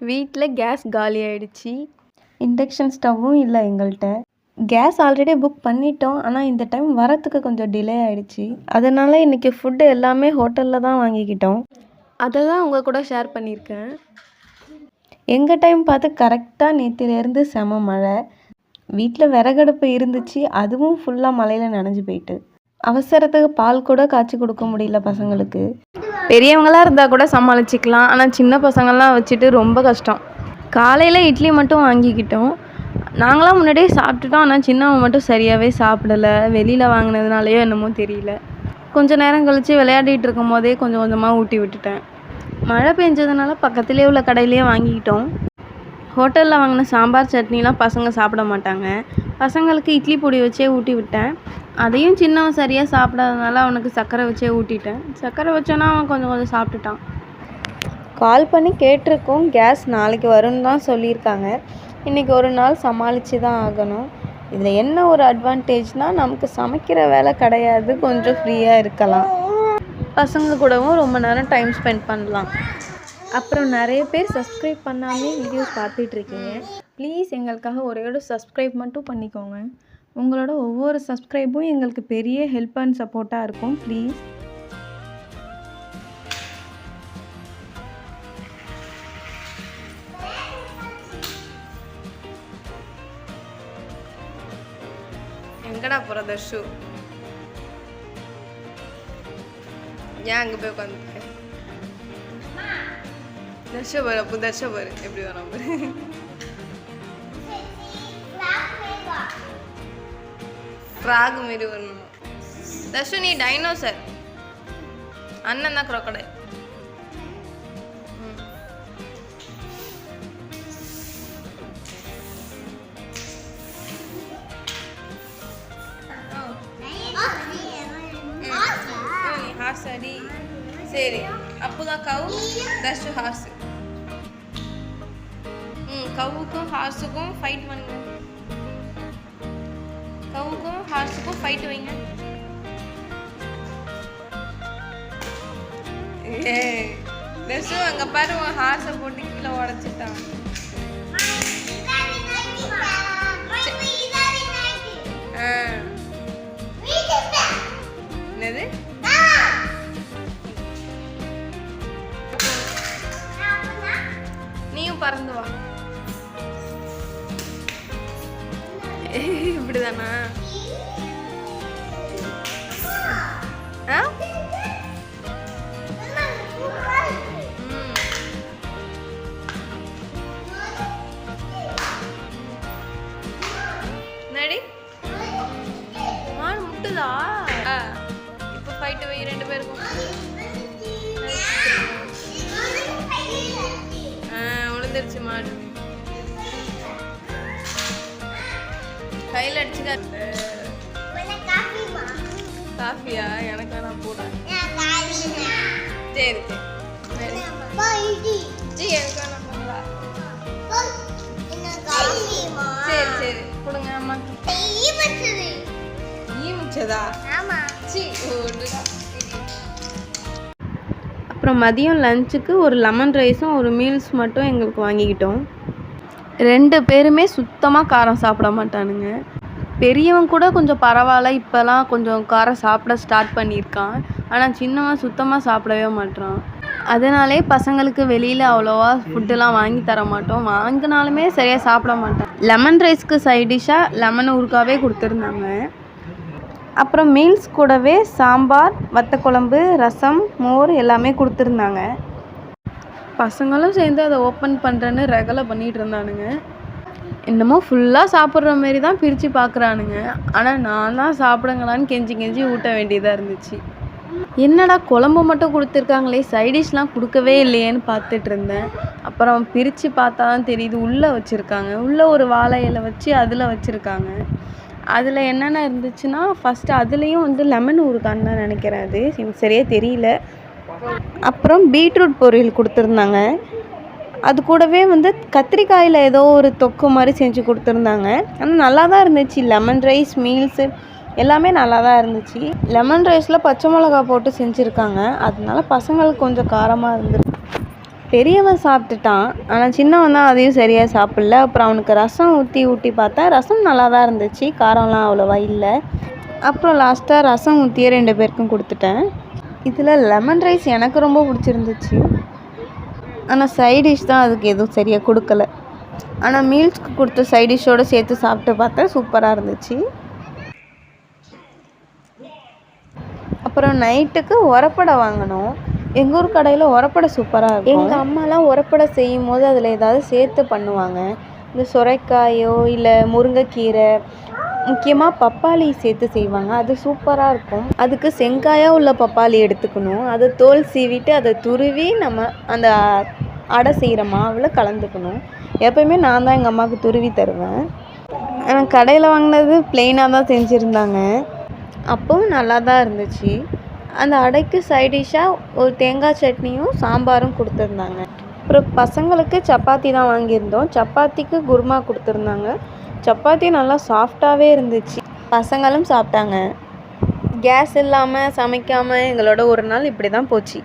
வீட்டில் கேஸ் காலி ஆகிடுச்சி. இண்டக்ஷன் ஸ்டவ்வும் இல்லை எங்கள்கிட்ட. கேஸ் ஆல்ரெடி புக் பண்ணிட்டோம். ஆனால் இந்த டைம் வரத்துக்கு கொஞ்சம் டிலே ஆகிடுச்சி. அதனால் இன்றைக்கி ஃபுட்டு எல்லாமே ஹோட்டலில் தான் வாங்கிக்கிட்டோம். அதை தான் உங்கள் கூட ஷேர் பண்ணியிருக்கேன். எங்கள் டைம் பார்த்து கரெக்டாக நேற்றுலேருந்து செம மழை. வீட்டில் விறகடுப்பு இருந்துச்சு, அதுவும் ஃபுல்லாக மழையில் நனைஞ்சு போயிட்டு. அவசரத்துக்கு பால் கூட காய்ச்சி கொடுக்க முடியல பசங்களுக்கு. பெரியவங்களாக இருந்தால் கூட சமாளிச்சிக்கலாம், ஆனால் சின்ன பசங்கள்லாம் வச்சுட்டு ரொம்ப கஷ்டம். காலையில் இட்லி மட்டும் வாங்கிக்கிட்டோம். நாங்களாம் முன்னாடியே சாப்பிட்டுட்டோம், ஆனால் சின்னவன் மட்டும் சரியாகவே சாப்பிடலை. வெளியில் வாங்கினதுனாலையோ என்னமோ தெரியல. கொஞ்சம் நேரம் கழித்து விளையாடிட்டு இருக்கும் போதே கொஞ்சம் கொஞ்சமாக ஊட்டி விட்டுட்டேன். மழை பெஞ்சதுனால பக்கத்துலேயே உள்ள கடையிலேயே வாங்கிக்கிட்டோம். ஹோட்டலில் வாங்கின சாம்பார் சட்னிலாம் பசங்க சாப்பிட மாட்டாங்க. பசங்களுக்கு இட்லி பொடி வச்சே ஊட்டி விட்டேன். அதையும் சின்னவன் சரியாக சாப்பிடாதனால அவனுக்கு சர்க்கரை வச்சே ஊட்டிட்டேன். சர்க்கரை வச்சோன்னா அவன் கொஞ்சம் கொஞ்சம் சாப்பிட்டுட்டான். கால் பண்ணி கேட்டிருக்கோம். கேஸ் நாளைக்கு வரும்னு தான் சொல்லியிருக்காங்க. இன்றைக்கி ஒரு நாள் சமாளித்து தான் ஆகணும். இதில் என்ன ஒரு அட்வான்டேஜ்னால் நமக்கு சமைக்கிற வேலை கிடையாது, கொஞ்சம் ஃப்ரீயாக இருக்கலாம். பசங்க கூடவும் ரொம்ப நேரம் டைம் ஸ்பெண்ட் பண்ணலாம். அப்புறம் நிறைய பேர் சப்ஸ்கிரைப் பண்ணாமே வீடியோஸ் பார்த்துட்ருக்கீங்க. ப்ளீஸ் எங்களுக்காக ஒரே ஒரு சப்ஸ்கிரைப் மட்டும் பண்ணிக்கோங்க. உங்களோட ஒவ்வொரு சப்ஸ்கிரைபும் எங்களுக்கு பெரிய ஹெல்ப் அண்ட் சப்போர்ட்டாக இருக்கும். ப்ளீஸ். எங்கடா போகிற தர்ஷு? ஏன் அங்கே போய் உட்காந்துருக்கேன்? தர்ஷ பாரு, அப்போ தர்ஷ பாரு எப்படி வரும் பாரு. ஃப்ராக் மாரி வரணும். தர்ஷு நீ டைனோசர், அண்ணன் தான் க்ரோக்கடைல். ஹார்ஸ் அடி. சரி, அப்போதான் கவு தர்ஷு ஹார்ஸ். கவுக்கும் ஹார்ஸுக்கும் ஃபைட் பண்ணுங்க. கவுக்கும் ஹார்ஸுக்கும் ஃபைட் வைங்க. தர்ஷு அங்கே பாரு, உன் ஹார்ஸை போட்டு கீழே உடச்சிட்டான். என்னது? நீயும் பறந்து வா. இப்படிதானா? நடி மாடு முட்டுதா? இப்போ ஃபைட்டு வை ரெண்டு பேருக்கும். விழுந்துருச்சு மாடு. கையில் அடிச்சுக்க. காஃபியா? எனக்கு வேணா போடுறேன். சரி சரி ஜி, எனக்கு வேணா போங்களா? சரி சரி கொடுங்க. அம்மா ஈ மிச்சதா? சி. அப்புறம் மதியம் லஞ்சுக்கு ஒரு லெமன் ரைஸும் ஒரு மீல்ஸ் மட்டும் எங்களுக்கு வாங்கிக்கிட்டோம். ரெண்டு பேருமே சுத்தமாக காரம் சாப்பிட மாட்டானுங்க. பெரியவன் கூட கொஞ்சம் பரவாயில்ல, இப்போலாம் கொஞ்சம் காரம் சாப்பிட ஸ்டார்ட் பண்ணியிருக்கான். ஆனால் சின்னவன் சுத்தமாக சாப்பிடவே மாட்டான். அதனாலே பசங்களுக்கு வெளியில் அவ்வளோவா ஃபுட்டெல்லாம் வாங்கி தர மாட்டோம். வாங்கினாலுமே சரியாக சாப்பிட மாட்டான். லெமன் ரைஸ்க்கு சைட் டிஷ்ஷாக லெமன் ஊறுகாவே கொடுத்துருந்தாங்க. அப்புறம் மீல்ஸ் கூடவே சாம்பார், வத்தக்குழம்பு, ரசம், மோர் எல்லாமே கொடுத்துருந்தாங்க. பசங்களும் சேர்ந்து அதை ஓப்பன் பண்ணுறேன்னு ரெகலை பண்ணிகிட்டு இருந்தானுங்க. என்னமோ ஃபுல்லாக சாப்பிட்ற மாரி தான் பிரித்து பார்க்குறானுங்க. ஆனால் நான் தான் சாப்பிடுங்களான்னு கெஞ்சி கெஞ்சி ஊட்ட வேண்டியதாக இருந்துச்சு. என்னடா குழம்பு மட்டும் கொடுத்துருக்காங்களே, சைடிஷ்லாம் கொடுக்கவே இல்லையேன்னு பார்த்துட்டு இருந்தேன். அப்புறம் பிரித்து பார்த்தா தான் தெரியுது, உள்ளே வச்சுருக்காங்க. உள்ளே ஒரு வாழை இலை வச்சு அதில் வச்சுருக்காங்க. அதில் என்னென்ன இருந்துச்சுன்னா, ஃபஸ்ட்டு அதுலேயும் வந்து லெமன் ஊறுகான்னு தான் நினைக்கிறேன். அது எனக்கு சரியாக தெரியல. அப்புறம் பீட்ரூட் பொரியல் கொடுத்துருந்தாங்க. அது கூடவே வந்து கத்திரிக்காயில் ஏதோ ஒரு தொக்கு மாதிரி செஞ்சு கொடுத்துருந்தாங்க. ஆனால் நல்லா தான் இருந்துச்சு. லெமன் ரைஸ், மீல்ஸு எல்லாமே நல்லா தான் இருந்துச்சு. லெமன் ரைஸில் பச்சை மிளகா போட்டு செஞ்சுருக்காங்க. அதனால பசங்களுக்கு கொஞ்சம் காரமாக இருந்துருக்கு. பெரியவன் சாப்பிட்டுட்டான். ஆனால் சின்னவன் தான் அதையும் சரியாக சாப்பிடல. அப்புறம் அவனுக்கு ரசம் ஊற்றி பார்த்தேன். ரசம் நல்லா தான் இருந்துச்சு, காரம்லாம் அவ்வளோவா இல்லை. அப்புறம் லாஸ்ட்டாக ரசம் ஊற்றியே 2 பேருக்கும் கொடுத்துட்டேன். இதில் லெமன் ரைஸ் எனக்கு ரொம்ப பிடிச்சிருந்துச்சு. ஆனால் சைட் டிஷ் தான் அதுக்கு எதுவும் சரியாக கொடுக்கல. ஆனால் மீல்ஸ்க்கு கொடுத்த சைட் டிஷ்ஷோடு சேர்த்து சாப்பிட்டு பார்த்தேன், சூப்பராக இருந்துச்சு. அப்புறம் நைட்டுக்கு உரப்படை வாங்கினோம். எங்கள் ஊர் கடையில் உரப்படை சூப்பராக இருக்கும். எங்கள் அம்மாலாம் உரப்படை செய்யும் போது அதில் ஏதாவது சேர்த்து பண்ணுவாங்க. இந்த சுரைக்காயோ இல்லை முருங்கைக்கீரை, முக்கியமாக பப்பாளி சேர்த்து செய்வாங்க. அது சூப்பராக இருக்கும். அதுக்கு செங்காயாக உள்ள பப்பாளி எடுத்துக்கணும். அதை தோல் சீவிட்டு அதை துருவி நம்ம அந்த அடை செய்கிற மாவில் கலந்துக்கணும். எப்போயுமே நான் தான் எங்கள் அம்மாவுக்கு துருவி தருவேன். கடையில் வாங்கினது ப்ளெயினாக தான் செஞ்சுருந்தாங்க. அப்போவும் நல்லா தான் இருந்துச்சு. அந்த அடைக்கு சைடிஷ்ஷாக ஒரு தேங்காய் சட்னியும் சாம்பாரும் கொடுத்துருந்தாங்க. அப்புறம் பசங்களுக்கு சப்பாத்தி தான் வாங்கியிருந்தோம். சப்பாத்திக்கு குருமா கொடுத்துருந்தாங்க. சப்பாத்தி நல்லா சாஃப்டாகவே இருந்துச்சு. பசங்களும் சாப்பிட்டாங்க. கேஸ் இல்லாமல் சமைக்காமல் எங்களோட ஒரு நாள் இப்படி தான் போச்சு.